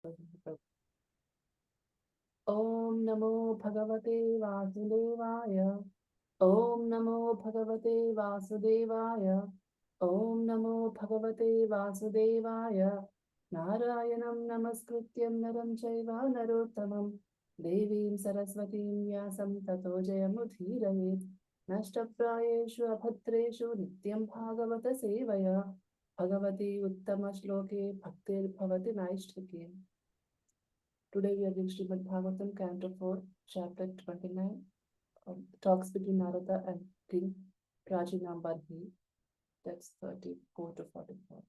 Om Namo Bhagavate Vasudevaya. Om Namo Bhagavate Vasudevaya. Om Namo Bhagavate Vasudevaya. Narayanam Namaskrityam Naram Chaiva Narottamam Devim Saraswatim Vyasam Tato Jayamudhirayet Nashtaprayeshu Abhatreshu Nityam Bhagavata Sevaya Bhagavati Uttama Shloke Bhaktir Bhavati Naishtake. Today we are reading Srimad Bhagavatam, Canto 4, Chapter 29, talks between Narada and King Rajinambardhi, text 34 to 44.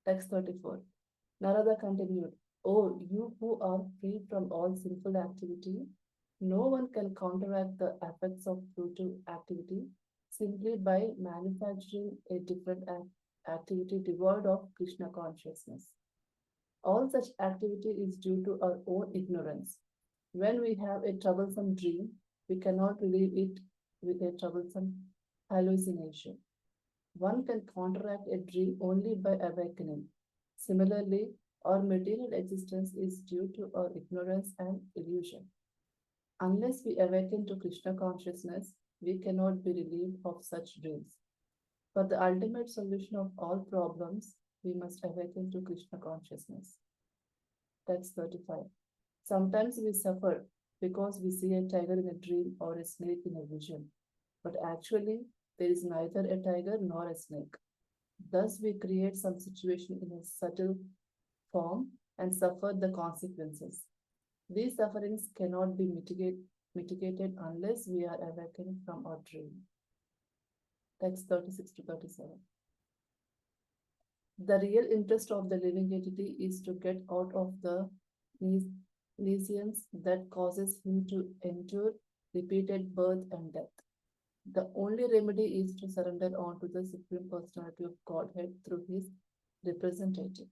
Text 34. Narada continued, "O you who are free from all sinful activity, no one can counteract the effects of fruitive activity simply by manufacturing a different activity devoid of Krishna consciousness. All such activity is due to our own ignorance. When we have a troublesome dream, we cannot relieve it with a troublesome hallucination. One can counteract a dream only by awakening. Similarly, our material existence is due to our ignorance and illusion. Unless we awaken to Krishna consciousness, we cannot be relieved of such dreams. For the ultimate solution of all problems, we must awaken to Krishna consciousness." Text 35. Sometimes we suffer because we see a tiger in a dream or a snake in a vision, but actually there is neither a tiger nor a snake. Thus we create some situation in a subtle form and suffer the consequences. These sufferings cannot be mitigated unless we are awakened from our dream. Text 36 to 37. The real interest of the living entity is to get out of the lesions that causes him to endure repeated birth and death. The only remedy is to surrender on to the Supreme Personality of Godhead through his representative.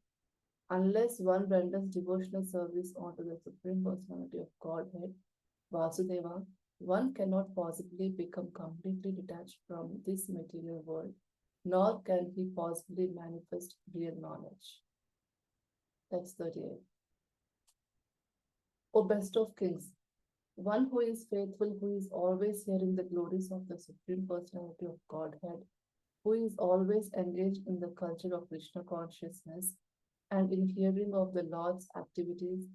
Unless one renders devotional service unto the Supreme Personality of Godhead, Vasudeva, one cannot possibly become completely detached from this material world, nor can he possibly manifest real knowledge. Text 38. O best of kings, one who is faithful, who is always hearing the glories of the Supreme Personality of Godhead, who is always engaged in the culture of Krishna consciousness and in hearing of the Lord's activities,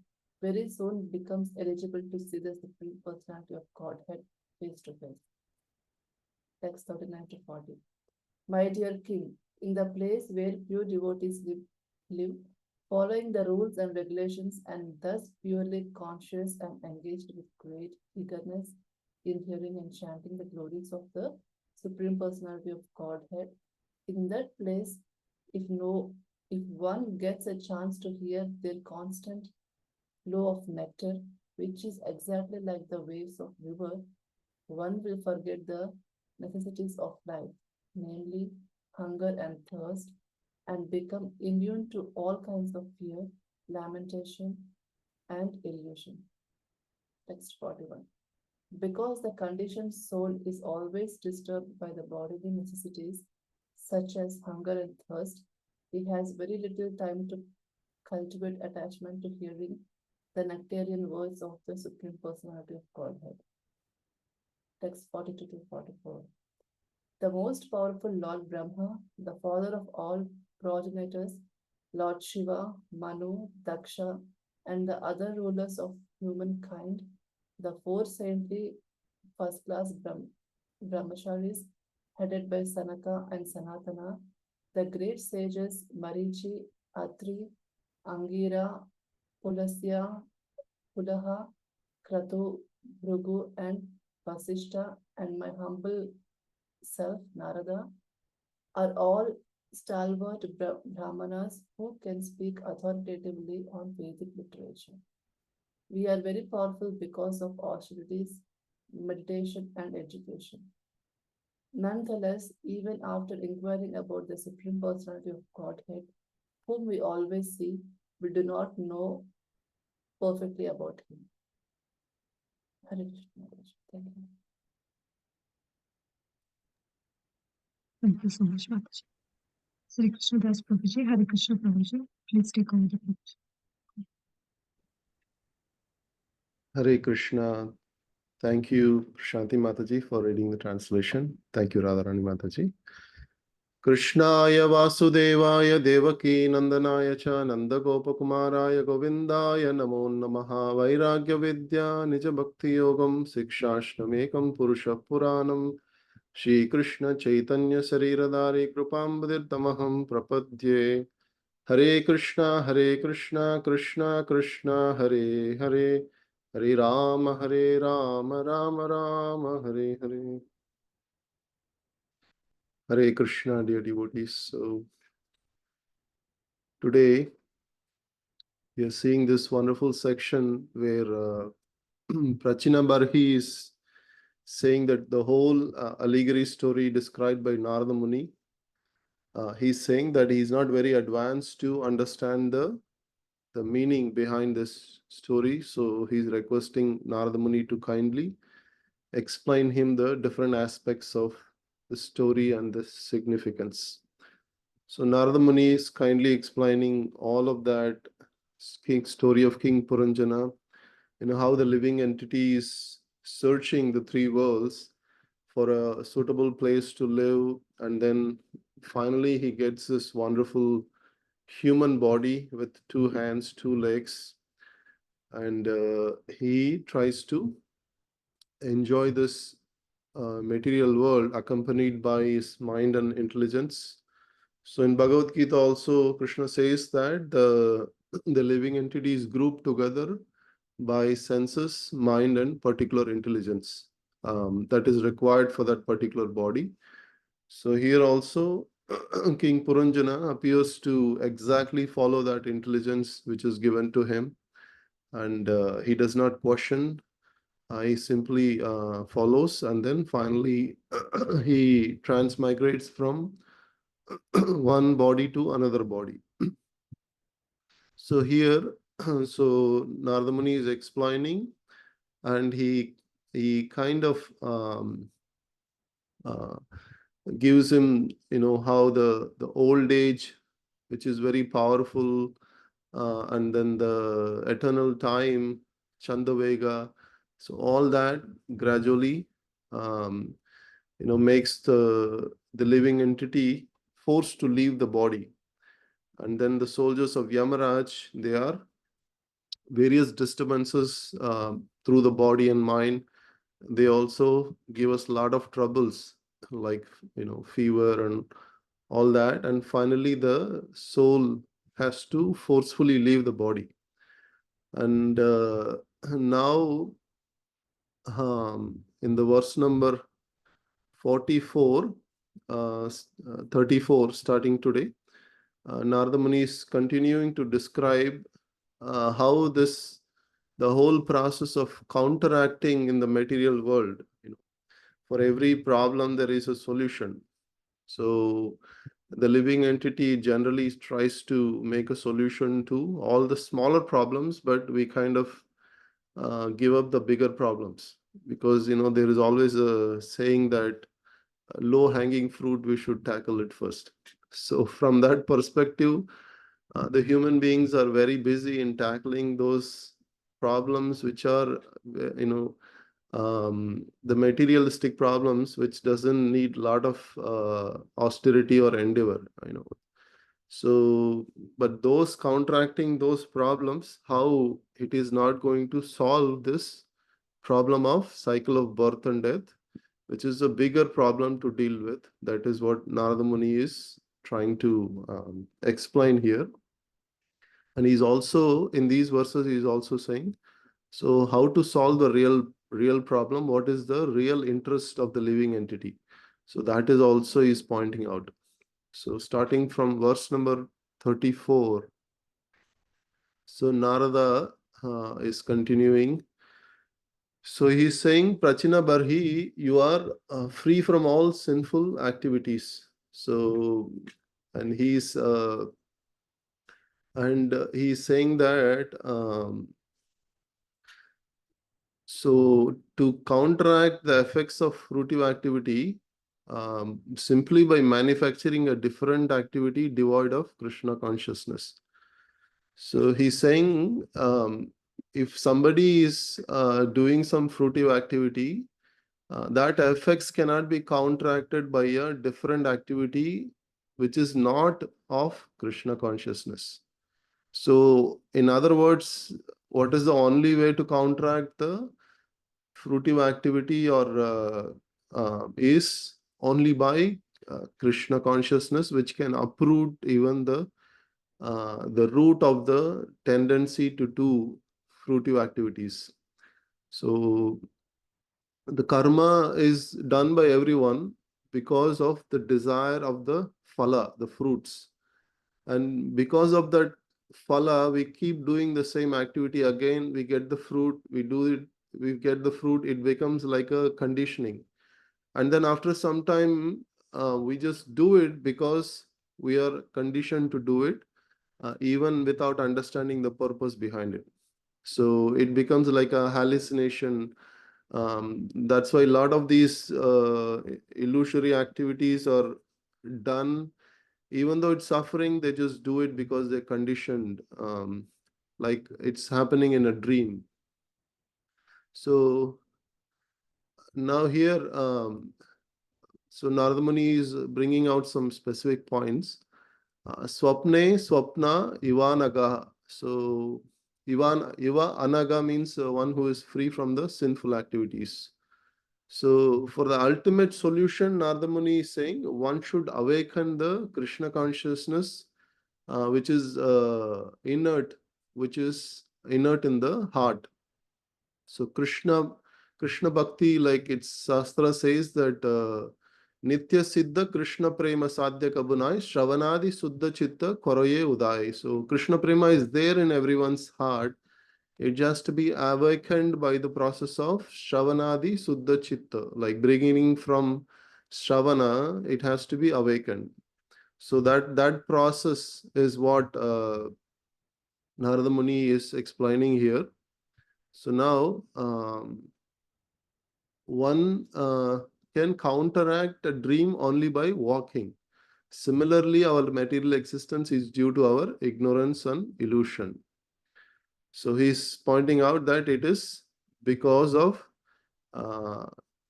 very soon becomes eligible to see the Supreme Personality of Godhead face to face. Text 39 to 40. My dear king, in the place where pure devotees live, following the rules and regulations and thus purely conscious and engaged with great eagerness in hearing and chanting the glories of the Supreme Personality of Godhead, in that place, if one gets a chance to hear their constant flow of nectar, which is exactly like the waves of river, one will forget the necessities of life, namely hunger and thirst, and become immune to all kinds of fear, lamentation, and illusion. Text 41. Because the conditioned soul is always disturbed by the bodily necessities, such as hunger and thirst, he has very little time to cultivate attachment to hearing the nectarian words of the Supreme Personality of Godhead. Text 42 to 44. The most powerful Lord Brahma, the father of all progenitors, Lord Shiva, Manu, Daksha, and the other rulers of humankind, the four saintly first class brahmacharis headed by Sanaka and Sanatana, the great sages Marichi, Atri, Angira, Pulasya, Pulaha, Kratu, Bhrugu, and Vasishta, and my humble self, Narada, are all stalwart brahmanas who can speak authoritatively on Vedic literature. We are very powerful because of austerities, meditation, and education. Nonetheless, even after inquiring about the Supreme Personality of Godhead, whom we always see, we do not know perfectly about him. Hare Krishna. Thank you. Thank you so much, Mataji. Sri Krishna Das Prabhuji, Hare Krishna Prabhuji, please take over the preach. Hare Krishna. Thank you, Shanti Mataji, for reading the translation. Thank you, Radharani Mataji. Krishnaya Vasudevaya Devaki Nandanaya Cha Nandagopakumaraya Govindaya Namo Namaha Vairagya Vidya Nija Bhakti Yogam Sikshashnamekam Purusha Puranam Shri Krishna Chaitanya Sariradari Krupambadirtamaham Prapadye Hare Krishna, Krishna Krishna, Hare Hare, Hare Rama, Rama Rama, Hare Hare. Hare Krishna, dear devotees. So today we are seeing this wonderful section where Prachina Barhi is saying that the whole allegory story described by Narada Muni, he's saying that he is not very advanced to understand the meaning behind this story. So he's requesting Narada Muni to kindly explain him the different aspects of the story and the significance. So Narada Muni is kindly explaining all of that story of King Puranjana, how the living entity is searching the three worlds for a suitable place to live, and then finally he gets this wonderful human body with two hands, two legs, and he tries to enjoy this material world accompanied by his mind and intelligence. So in Bhagavad Gita also Krishna says that the living entity is grouped together by senses, mind, and particular intelligence that is required for that particular body. So here also King Puranjana appears to exactly follow that intelligence which is given to him, and he does not question. He simply follows, and then finally he transmigrates from one body to another body. So here, so Narada Muni is explaining, and he kind of uh, gives him, how the old age, which is very powerful, and then the eternal time, Chandavega. So all that gradually, um, makes the living entity forced to leave the body. And then the soldiers of Yamaraj, they are various disturbances through the body and mind. They also give us a lot of troubles, like fever and all that. And finally, the soul has to forcefully leave the body. And now, in the verse number 44, 34, starting today, Narada Muni is continuing to describe how the whole process of counteracting in the material world. For every problem, there is a solution. So the living entity generally tries to make a solution to all the smaller problems, but we kind of give up the bigger problems, because there is always a saying that low hanging fruit, we should tackle it first. So from that perspective, the human beings are very busy in tackling those problems which are the materialistic problems, which doesn't need a lot of austerity or endeavor. So, but those counteracting those problems, how it is not going to solve this problem of cycle of birth and death, which is a bigger problem to deal with. That is what Narada Muni is trying to explain here. And he's also, in these verses, he's also saying, so how to solve the real problem? What is the real interest of the living entity? So that is also he's pointing out. So starting from verse number 34, so Narada is continuing. So he's saying, Prachina Barhi, you are free from all sinful activities. So, and he's saying that so to counteract the effects of fruitive activity, simply by manufacturing a different activity devoid of Krishna consciousness. So he's saying if somebody is doing some fruitive activity, that effects cannot be counteracted by a different activity which is not of Krishna consciousness. So, in other words, what is the only way to counteract the fruitive activity or is only by Krishna consciousness, which can uproot even the root of the tendency to do fruitive activities. So the karma is done by everyone because of the desire of the phala, the fruits. And because of that phala, we keep doing the same activity again, we get the fruit, we do it, we get the fruit, it becomes like a conditioning. And then after some time, we just do it because we are conditioned to do it, even without understanding the purpose behind it. So it becomes like a hallucination. That's why a lot of these illusory activities are done. Even though it's suffering, they just do it because they're conditioned, like it's happening in a dream. So now here, so Narada Muni is bringing out some specific points. Swapne, Swapna, Ivanaga. So Iva Anaga means one who is free from the sinful activities. So for the ultimate solution, Narada Muni is saying one should awaken the Krishna consciousness, which is inert, which is inert in the heart. So Krishna Bhakti, like its Shastra says that Nitya Siddha Krishna Prema Sadhya Kabunai Shravanadi Suddha Chitta Koroye Udai. So Krishna Prema is there in everyone's heart. It has to be awakened by the process of Shravanadi Suddha Chitta. Like beginning from Shravana, it has to be awakened. So that process is what Narada Muni is explaining here. So now one can counteract a dream only by walking. Similarly, our material existence is due to our ignorance and illusion. So he's pointing out that it is because of uh,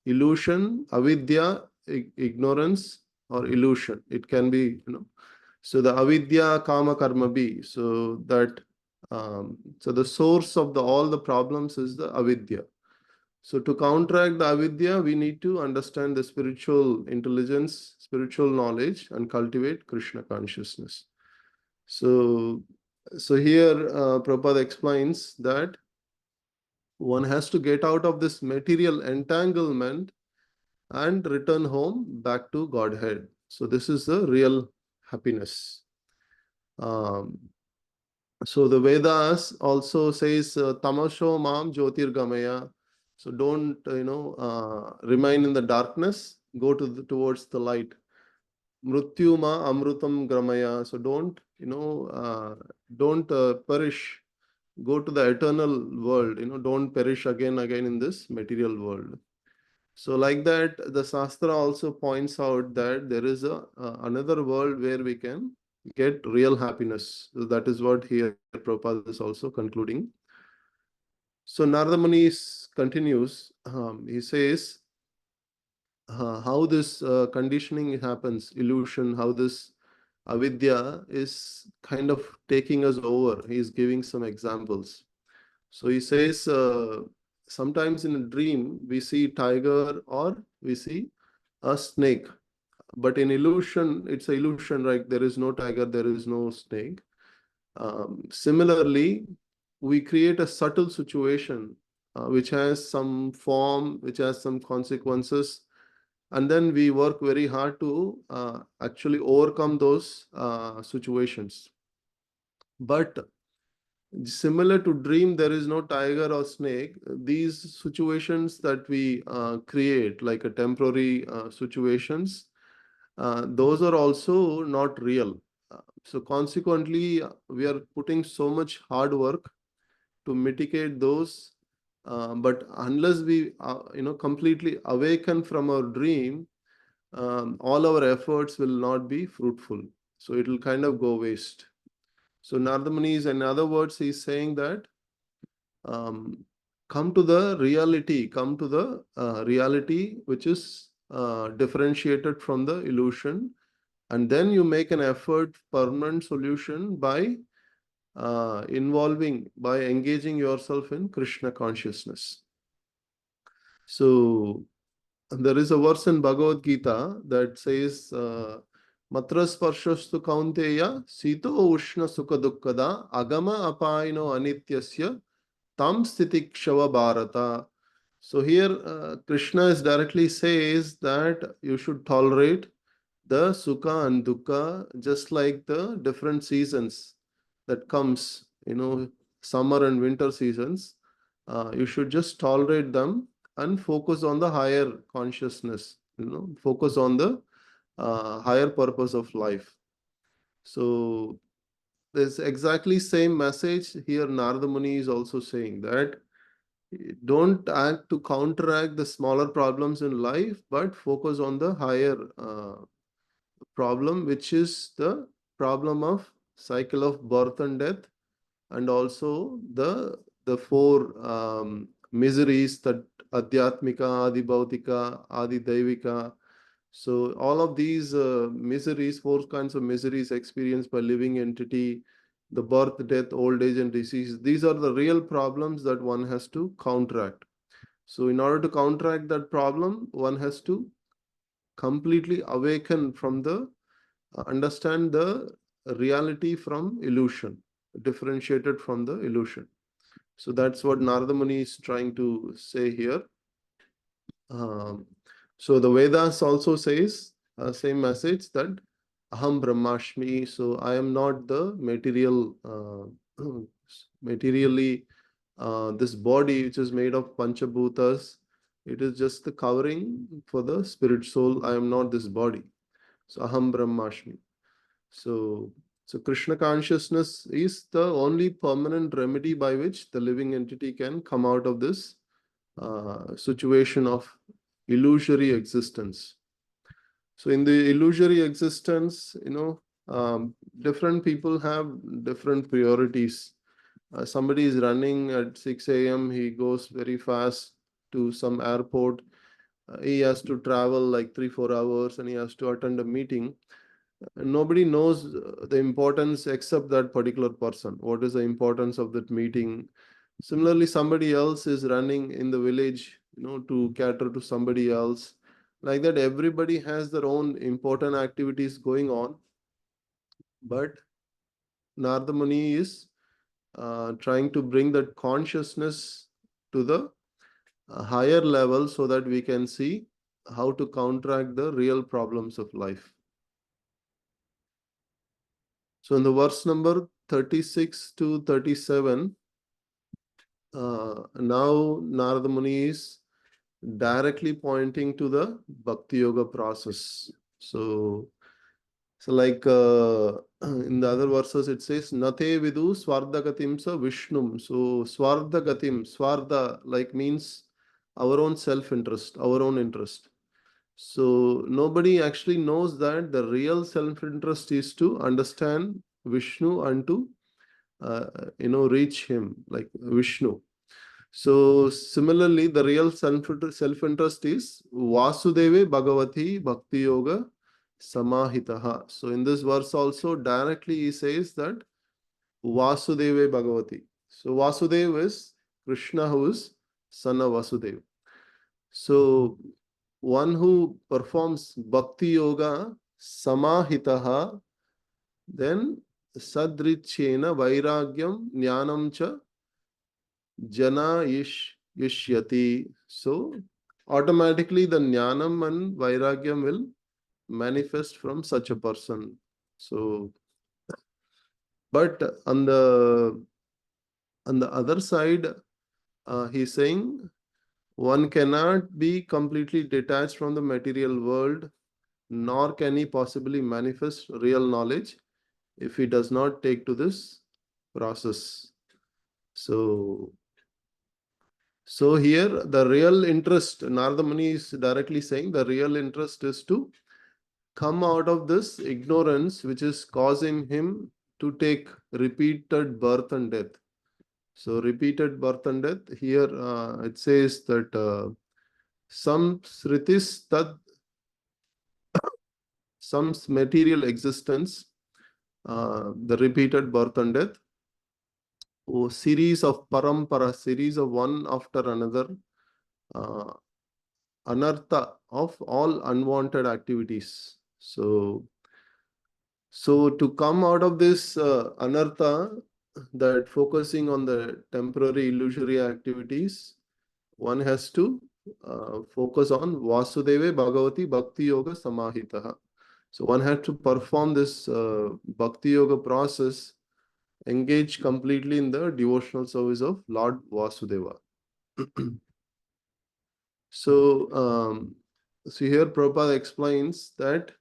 illusion, avidya, ignorance, or illusion. It can be, so the avidya, kama, karma be. So that, so the source of all the problems is the avidya. So to counteract the avidya, we need to understand the spiritual intelligence, spiritual knowledge, and cultivate Krishna consciousness. So here Prabhupada explains that one has to get out of this material entanglement and return home back to Godhead. So this is the real happiness. So the Vedas also says tamasho mam jyotirgamaya. So don't remain in the darkness. Go towards the light. Mrutyuma amrutam gramaya. So don't perish. Go to the eternal world. Don't perish again in this material world. So like that, the Shastra also points out that there is another world where we can get real happiness. So that is what here Prabhupada is also concluding. So Narada Muni continues. He says how this conditioning happens, illusion, how this avidya is kind of taking us over. He is giving some examples. So he says sometimes in a dream we see tiger or we see a snake. But in illusion, it's an illusion, right? There is no tiger, there is no snake. Similarly, we create a subtle situation which has some form, which has some consequences, and then we work very hard to actually overcome those situations. But similar to dream, there is no tiger or snake. These situations that we create, like a temporary situations, those are also not real. So consequently, we are putting so much hard work to mitigate those. But unless we, completely awaken from our dream, all our efforts will not be fruitful. So it will kind of go waste. So Narada Muni is, in other words, he's saying that come to the reality, come to the reality which is differentiated from the illusion, and then you make an effort, permanent solution by by engaging yourself in Krishna consciousness. So there is a verse in Bhagavad Gita that says, Matra sparshastu kaunteya sito ushna sukha dukkada agama apaino anityasya tam stitikshava bharata. So here Krishna is directly says that you should tolerate the sukha and dukkha just like the different seasons that comes, summer and winter seasons. You should just tolerate them and focus on the higher consciousness, focus on the higher purpose of life. So there's exactly same message here. Narada Muni is also saying that don't act to counteract the smaller problems in life, but focus on the higher problem, which is the problem of cycle of birth and death, and also the four miseries, that adhyatmika, adi bhautika, adi daivika. So all of these miseries, four kinds of miseries experienced by living entity, the birth, death, old age, and disease, these are the real problems that one has to counteract. So in order to counteract that problem, one has to completely awaken from the understand the reality from illusion, differentiated from the illusion. So that's what Narada Muni is trying to say here. So the Vedas also says same message, that Aham Brahmashmi. So I am not the materially this body which is made of Panchabhutas. It is just the covering for the spirit soul. I am not this body. So Aham Brahmashmi. So Krishna consciousness is the only permanent remedy by which the living entity can come out of this situation of illusory existence. So in the illusory existence, different people have different priorities. Somebody is running at 6 a.m., he goes very fast to some airport. He has to travel like 3-4 hours and he has to attend a meeting. Nobody knows the importance except that particular person. What is the importance of that meeting? Similarly, somebody else is running in the village, to cater to somebody else. Like that, everybody has their own important activities going on. But Narada Muni is trying to bring that consciousness to the higher level so that we can see how to counteract the real problems of life. So in the verse number 36 to 37, now Narada Muni is directly pointing to the Bhakti Yoga process. So like in the other verses it says, Nate vidu swardhagatim sa Vishnum. So swardhagatim, swardha like means our own self-interest, our own interest. So nobody actually knows that the real self-interest is to understand Vishnu and to reach him, like Vishnu. So similarly, the real self-interest is Vasudeve Bhagavati Bhakti Yoga Samahitaha. So in this verse also directly he says that Vasudeve Bhagavati. So Vasudeva is Krishna, who is son of Vasudeva. So one who performs Bhakti Yoga Samahitaha, then Sadrichena Vairagyam Jnanam Cha Jana Yishyati. So automatically the Jnanam and Vairagyam will manifest from such a person. So, but on the other side, he's saying one cannot be completely detached from the material world, nor can he possibly manifest real knowledge if he does not take to this process. So here the real interest, Narada Muni is directly saying the real interest is to come out of this ignorance which is causing him to take repeated birth and death. So repeated birth and death. Here it says that some sritis tad, some material existence, the repeated birth and death, series of parampara, series of one after another, uh, anartha of all unwanted activities. So to come out of this anartha, that focusing on the temporary illusory activities, one has to focus on Vasudeva Bhagavati Bhakti Yoga Samahitaha. So one has to perform this Bhakti Yoga process, engage completely in the devotional service of Lord Vasudeva. So here Prabhupada explains that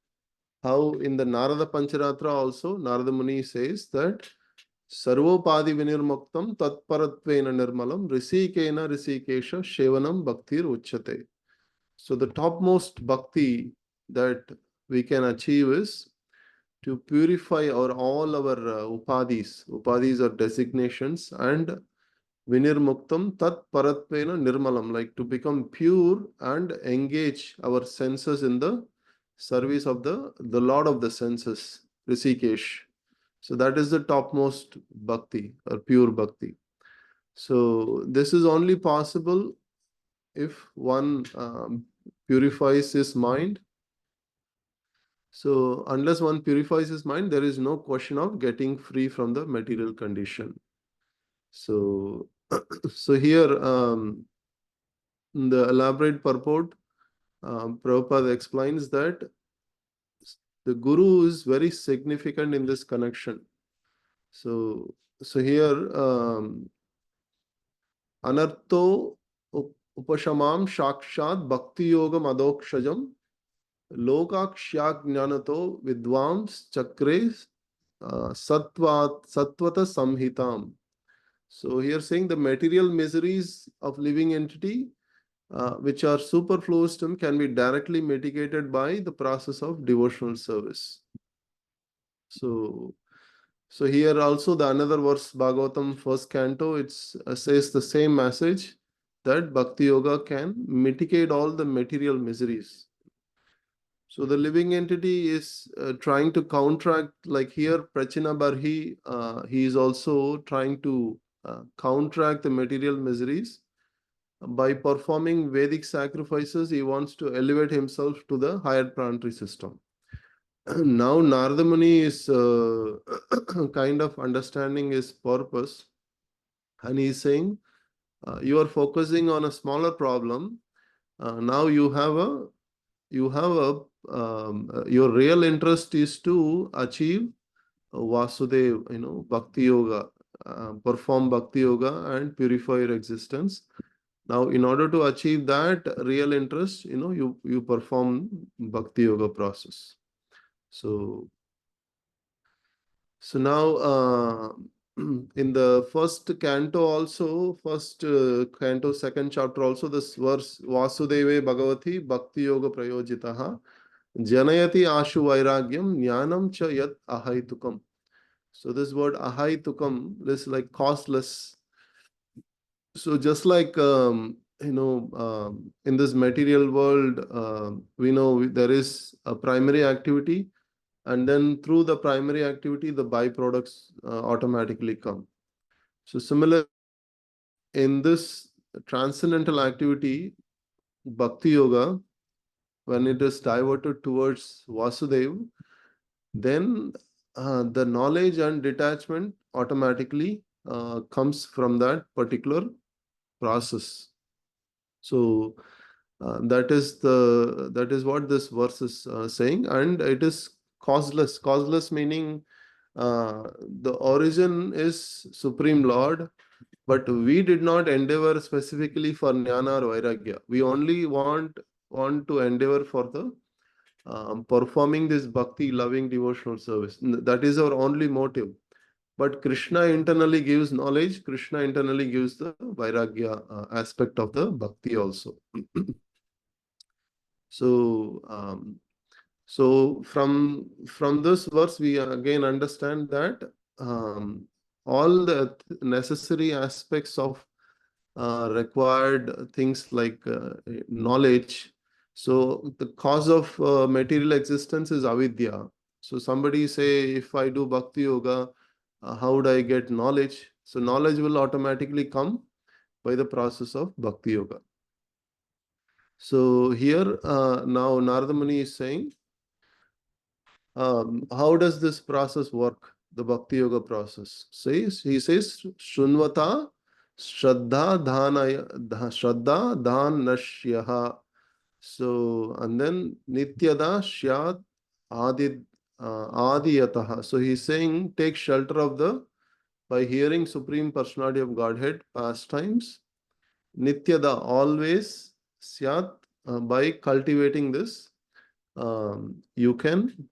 how in the Narada Pancharatra also, Narada Muni says that Sarvopadi Vinirmuktam Tatparatvena Nirmalam Risikena Risikesha Shevanam Bhaktir Uchate. So the topmost bhakti that we can achieve is to purify all our upadhis. Upadhis are designations, and Vinirmuktam Tat Paratvena Nirmalam, like to become pure and engage our senses in the service of the Lord of the senses, Rishikesh. So that is the topmost bhakti or pure bhakti. So this is only possible if one purifies his mind. So unless one purifies his mind, there is no question of getting free from the material condition. So, so here in the elaborate purport, Prabhupada explains that the Guru is very significant in this connection. So here anartho upashamam shakshat bhakti yogam adokshajam lokakshyagnanato vidvams chakre satvata samhitam. So here saying the material miseries of living entity which are superfluous to him can be directly mitigated by the process of devotional service. So here also the another verse, Bhagavatam first canto, it says the same message, that Bhakti Yoga can mitigate all the material miseries. So the living entity is trying to counteract, like here Prachina Barhi, he is also trying to counteract the material miseries. By performing Vedic sacrifices, he wants to elevate himself to the higher planetary system. Now Narada Muni is kind of understanding his purpose, and he is saying, you are focusing on a smaller problem. Now you have a your real interest is to achieve Vasudev, Bhakti Yoga, perform Bhakti Yoga and purify your existence. Now, in order to achieve that real interest, you perform Bhakti Yoga process. So now in the first canto also, canto, second chapter also, this verse Vasudeve Bhagavati Bhakti Yoga Prayojitaha Janayati Ashu Vairagyam Jnanam Cha Yat Ahaitukam. So this word Ahaitukam is like costless. So just like in this material world, we know there is a primary activity, and then through the primary activity, the byproducts automatically come. So similar in this transcendental activity, Bhakti Yoga, when it is diverted towards Vasudev, then the knowledge and detachment automatically comes from that particular process. So that is what this verse is saying, and it is causeless. Causeless meaning the origin is Supreme Lord, but we did not endeavor specifically for jnana or vairagya. We only want to endeavor for the performing this bhakti, loving devotional service. That is our only motive. But Krishna internally gives knowledge. Krishna internally gives the vairagya aspect of the bhakti also. So from this verse, we again understand that all the necessary aspects of required things like knowledge. So the cause of material existence is avidya. So somebody say, if I do bhakti yoga, how would I get knowledge? So knowledge will automatically come by the process of bhakti yoga. So here now Narada Muni is saying, how does this process work? The bhakti yoga process. He says, Shunvata Shraddha Dhan Nashyaha. So, and then Nityada Shyat Adiyataha. So he's saying, take shelter of by hearing Supreme Personality of Godhead pastimes. Nityada, always. Syat, by cultivating this, you can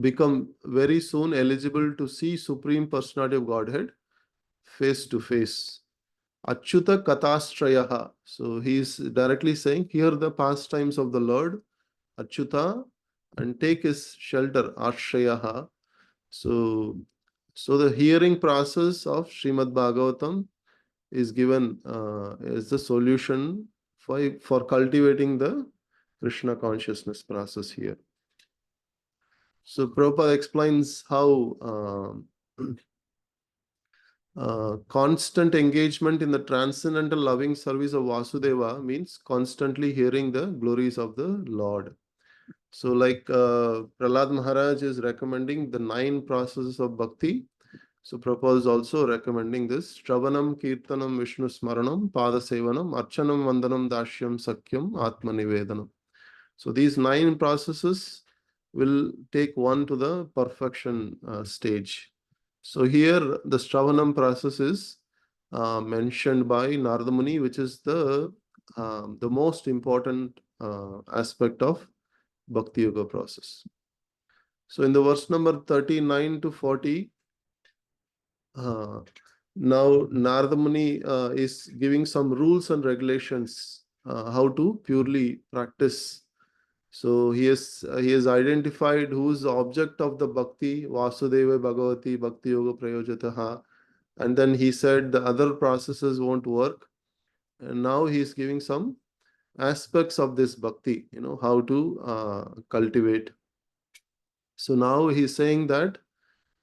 become very soon eligible to see Supreme Personality of Godhead face to face. Achyuta Katastrayaha. So he is directly saying, hear the pastimes of the Lord, Achyuta, and take his shelter, Ashrayaha. So, the hearing process of Srimad Bhagavatam is given as the solution for cultivating the Krishna consciousness process here. So Prabhupada explains how constant engagement in the transcendental loving service of Vasudeva means constantly hearing the glories of the Lord. So like Prahlad Maharaj is recommending the 9 processes of bhakti. So Prabhupada is also recommending this. Shravanam, Kirtanam, Vishnu Smaranam, Pada Sevanam, Archanam, Vandanam, Dashyam, Sakyam, Atma Nivedanam. So these 9 processes will take one to the perfection stage. So here the Shravanam process is mentioned by Narada Muni, which is the most important aspect of Bhakti Yoga process. So in the verse number 39 to 40, now Narada Muni is giving some rules and regulations how to purely practice. So he has identified who is the object of the bhakti, Vasudeva Bhagavati Bhakti Yoga Prayojataha, and then he said the other processes won't work. And now he is giving some aspects of this bhakti, how to cultivate. So now he is saying that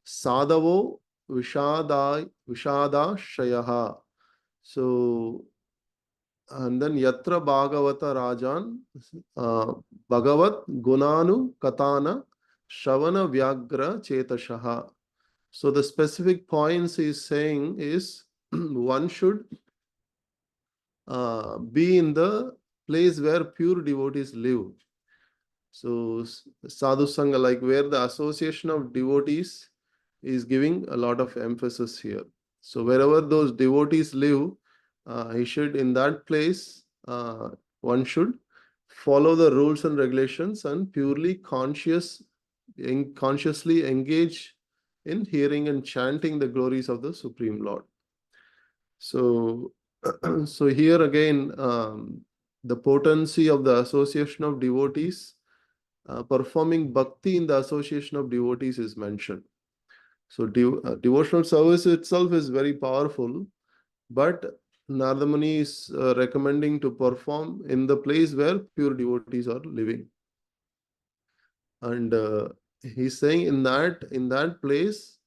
Sadhavo Vishada Shayaha. So, and then Yatra Bhagavata Rajan Bhagavat Gunanu Katana Shavana Vyagra Chetashaha. So the specific points he's saying is one should be in the place where pure devotees live. So Sadhu Sangha, like where the association of devotees is giving a lot of emphasis here. So wherever those devotees live, he should, in that place, one should follow the rules and regulations and purely consciously engage in hearing and chanting the glories of the Supreme Lord. So, so here again, the potency of the association of devotees, performing bhakti in the association of devotees is mentioned. So devotional service itself is very powerful, but Narada Muni is recommending to perform in the place where pure devotees are living. And he's saying in that place,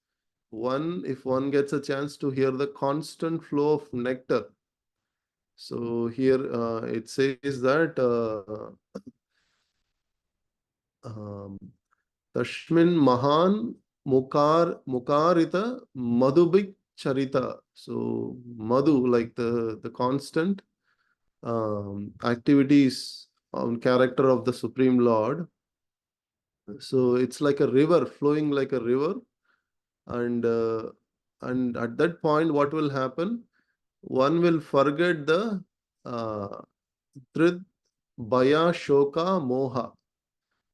if one gets a chance to hear the constant flow of nectar. So here it says that Tashmin Mahan Mukarita Madhubik Charita. So Madhu, like the constant activities on character of the Supreme Lord. So it's like a river, flowing like a river, and at that point, what will happen? One will forget the Trid Bhaya Shoka Moha.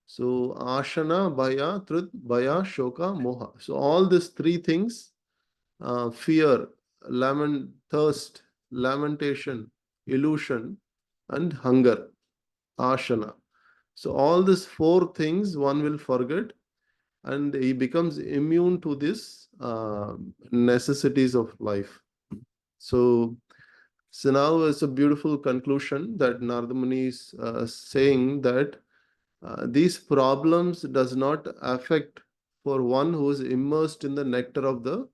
So Ashana, Bhaya, Trid, Bhaya, Shoka, Moha. So all these 3 things, fear, thirst, lamentation, illusion, and hunger, Ashana. So all these 4 things one will forget and he becomes immune to these necessities of life. So, so now it's a beautiful conclusion that Narada Muni is saying that these problems does not affect for one who is immersed in the nectar of the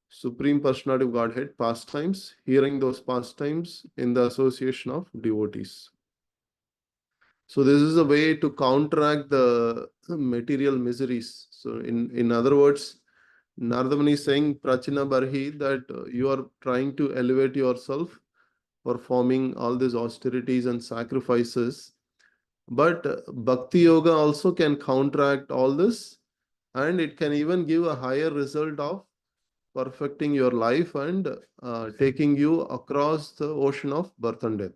Supreme Personality of Godhead pastimes, hearing those pastimes in the association of devotees. So this is a way to counteract the material miseries. So in other words, Narada Muni is saying, Prachina Barhi, that you are trying to elevate yourself, performing all these austerities and sacrifices. But Bhakti Yoga also can counteract all this, and it can even give a higher result of perfecting your life and taking you across the ocean of birth and death.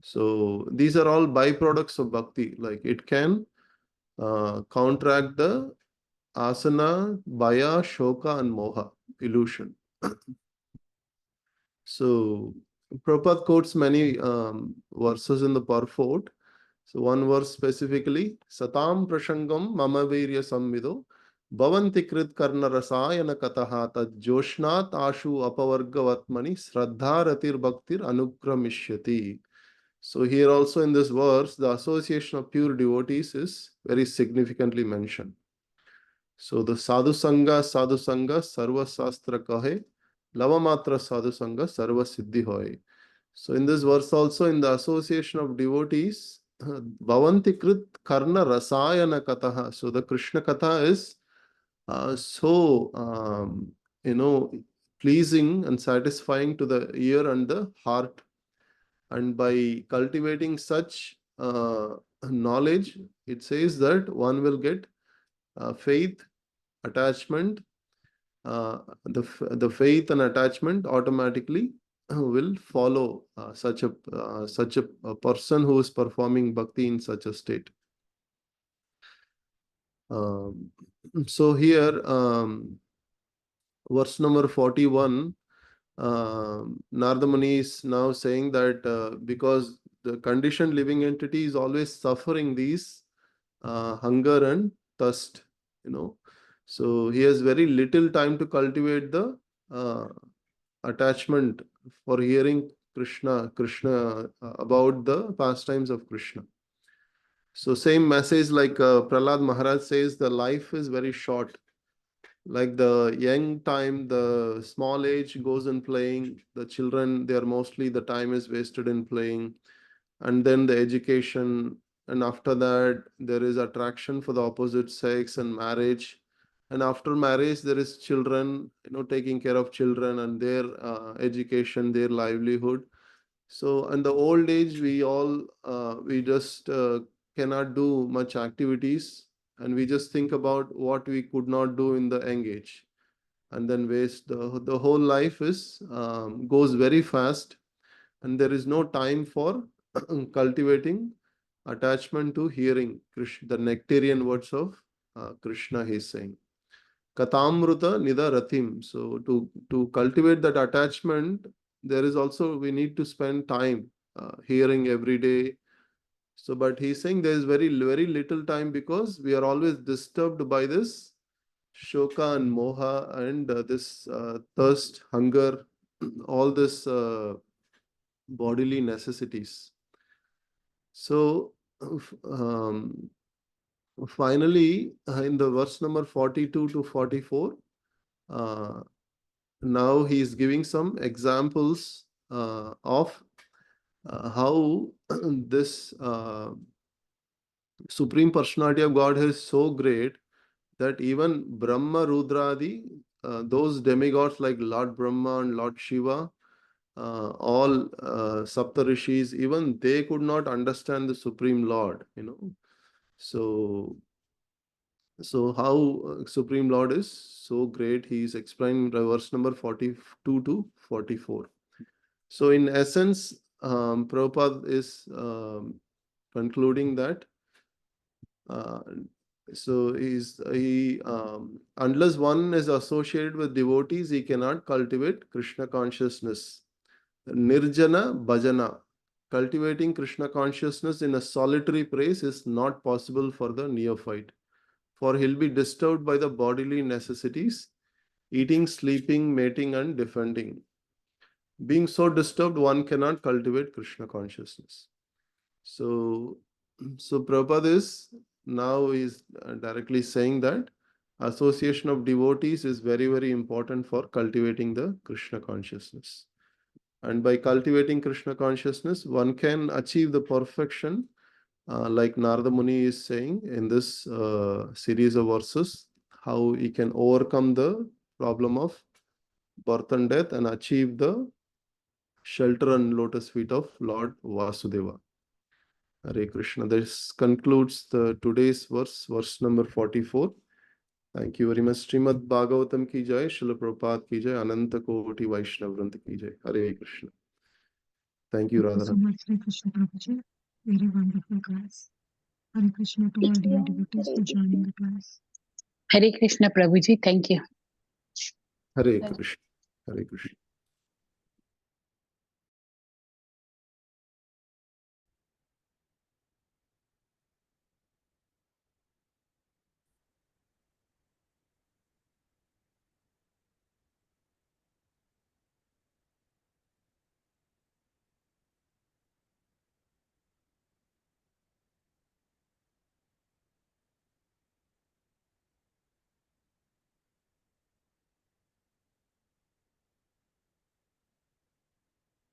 So these are all byproducts of bhakti. Like it can counteract the asana, bhaya, shoka, and moha, illusion. So Prabhupada quotes many verses in the purport. So one verse specifically, Satam prashangam mama virya samvido bhavanti krit karna rasayana kataha tad joshnat ashu apavargavatmani sraddha ratir bhaktir anukramishyati. So here also in this verse, the association of pure devotees is very significantly mentioned. So the sadhu sangha sarva sastra kahe, lava matra sadhu sangha sarva siddhi hoy. So in this verse also, in the association of devotees, bhavanti krit karna rasayana kataha. So the Krishna katha is so pleasing and satisfying to the ear and the heart. And by cultivating such knowledge, it says that one will get faith, attachment. The faith and attachment automatically will follow such a person who is performing bhakti in such a state. So here, verse number 41, Narada Muni is now saying that because the conditioned living entity is always suffering these hunger and thirst, so he has very little time to cultivate the attachment for hearing Krishna about the pastimes of Krishna. So same message like Prahlad Maharaj says, the life is very short. Like the young time, the small age goes in playing. The children, they are mostly, the time is wasted in playing. And then the education, and after that there is attraction for the opposite sex and marriage. And after marriage there is children, taking care of children and their education, their livelihood. So in the old age, we just cannot do much activities, and we just think about what we could not do in the young age, and then waste the whole life is goes very fast, and there is no time for cultivating attachment to hearing Krishna, the nectarian words of Krishna. He is saying Katamruta Nida Rathim. So to cultivate that attachment, there is also, we need to spend time hearing every day. So, but he's saying there is very, very little time because we are always disturbed by this shoka and moha and this thirst, hunger, all this bodily necessities. So, finally, in the verse number 42 to 44, now he is giving some examples of how this Supreme Personality of Godhead is so great that even Brahma, Rudradi, those demigods like Lord Brahma and Lord Shiva, all Saptarishis, even they could not understand the Supreme Lord, So how Supreme Lord is so great, he is explaining verse number 42 to 44. So in essence, Prabhupada is concluding that unless one is associated with devotees, he cannot cultivate Krishna consciousness. Nirjana bhajana. Cultivating Krishna consciousness in a solitary place is not possible for the neophyte. for he'll be disturbed by the bodily necessities, eating, sleeping, mating, and defending. Being so disturbed, one cannot cultivate Krishna consciousness. So Prabhupada is now directly saying that association of devotees is very, very important for cultivating the Krishna consciousness. And by cultivating Krishna consciousness, one can achieve the perfection, like Narada Muni is saying in this series of verses, how he can overcome the problem of birth and death and achieve the shelter and lotus feet of Lord Vasudeva. Hare Krishna. This concludes the today's verse number 44. Thank you very much. Srimad Bhagavatam ki jai, Srila Prabhupada ki jai, Ananta Koti Vaishnav Vranta ki jai. Hare Krishna. Thank you, Thank you so Radharani. much, Sri Krishna Prabhuji. Very wonderful class. Hare Krishna to all dear devotees for joining the class. Hare Krishna Prabhuji, thank you. Hare Thank Krishna. Hare Krishna.